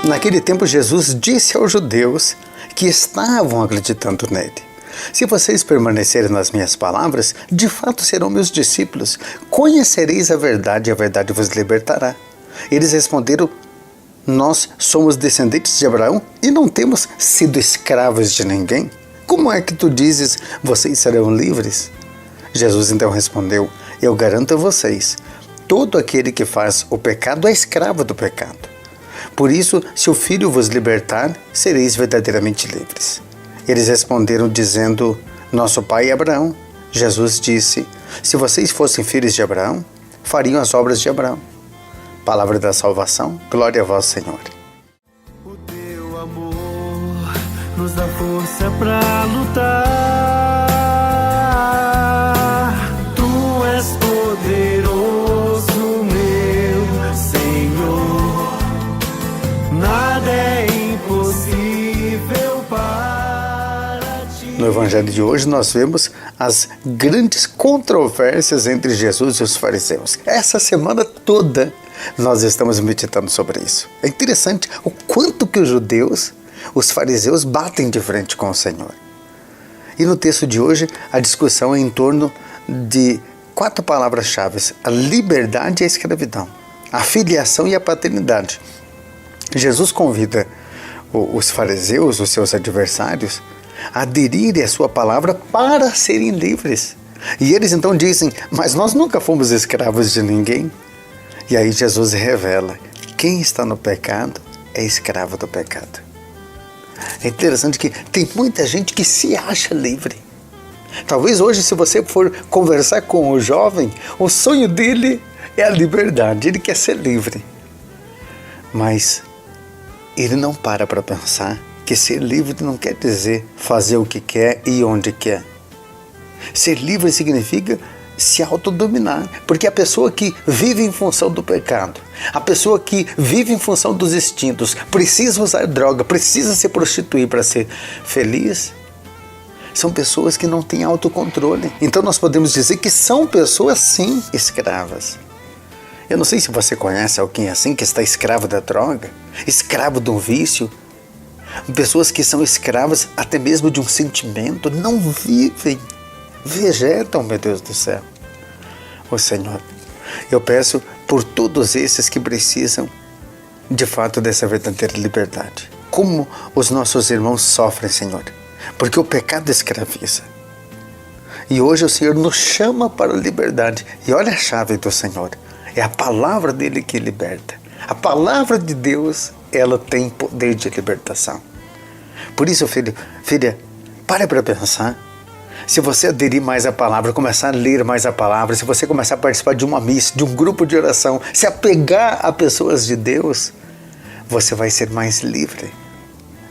Naquele tempo, Jesus disse aos judeus que estavam acreditando nele: se vocês permanecerem nas minhas palavras, de fato serão meus discípulos. Conhecereis a verdade e a verdade vos libertará. Eles responderam: nós somos descendentes de Abraão e não temos sido escravos de ninguém. Como é que tu dizes, vocês serão livres? Jesus então respondeu: eu garanto a vocês, todo aquele que faz o pecado é escravo do pecado. Por isso, se o Filho vos libertar, sereis verdadeiramente livres. Eles responderam dizendo: nosso pai é Abraão. Jesus disse: se vocês fossem filhos de Abraão, fariam as obras de Abraão. Palavra da salvação, glória a vós, Senhor. O teu amor nos dá força pra lutar. Tu és poderoso, meu Senhor. Nada é impossível para ti. No Evangelho de hoje nós vemos as grandes controvérsias entre Jesus e os fariseus. Essa semana toda nós estamos meditando sobre isso. É interessante o quanto que os judeus, os fariseus, batem de frente com o Senhor. E no texto de hoje a discussão é em torno de 4 palavras-chave: a liberdade e a escravidão, a filiação e a paternidade. Jesus convida os fariseus, os seus adversários, a aderirem à sua palavra para serem livres. E eles então dizem: mas nós nunca fomos escravos de ninguém. E aí Jesus revela: quem está no pecado é escravo do pecado. É interessante que tem muita gente que se acha livre. Talvez hoje, se você for conversar com o jovem, o sonho dele é a liberdade, ele quer ser livre. Mas ele não para pensar que ser livre não quer dizer fazer o que quer e onde quer. Ser livre significa se autodominar, porque a pessoa que vive em função do pecado, a pessoa que vive em função dos instintos, precisa usar droga, precisa se prostituir para ser feliz, são pessoas que não têm autocontrole. Então nós podemos dizer que são pessoas sim escravas. Eu não sei se você conhece alguém assim que está escravo da droga, escravo de um vício, pessoas que são escravas até mesmo de um sentimento, não vivem, vegetam, meu Deus do céu. Ô Senhor, eu peço por todos esses que precisam de fato dessa verdadeira liberdade. Como os nossos irmãos sofrem, Senhor, porque o pecado escraviza. E hoje o Senhor nos chama para a liberdade. E olha a chave do Senhor, é a palavra dele que liberta. A palavra de Deus, ela tem poder de libertação. Por isso, filha, pare para pensar. Se você aderir mais à palavra, começar a ler mais a palavra, se você começar a participar de uma missa, de um grupo de oração, se apegar a pessoas de Deus, você vai ser mais livre.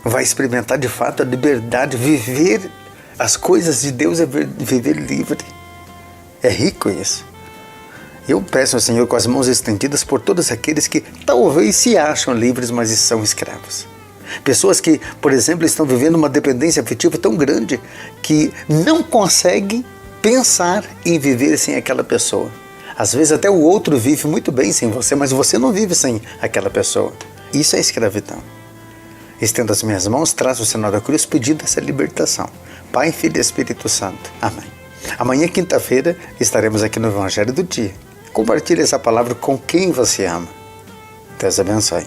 Vai experimentar de fato a liberdade, viver as coisas de Deus é viver livre. É rico isso. Eu peço ao Senhor com as mãos estendidas por todos aqueles que talvez se acham livres, mas são escravos. Pessoas que, por exemplo, estão vivendo uma dependência afetiva tão grande que não conseguem pensar em viver sem aquela pessoa. Às vezes até o outro vive muito bem sem você, mas você não vive sem aquela pessoa. Isso é escravidão. Estendo as minhas mãos, traço o sinal da cruz pedindo essa libertação. Pai, Filho e Espírito Santo. Amém. Amanhã, quinta-feira, estaremos aqui no Evangelho do Dia. Compartilhe essa palavra com quem você ama. Deus abençoe.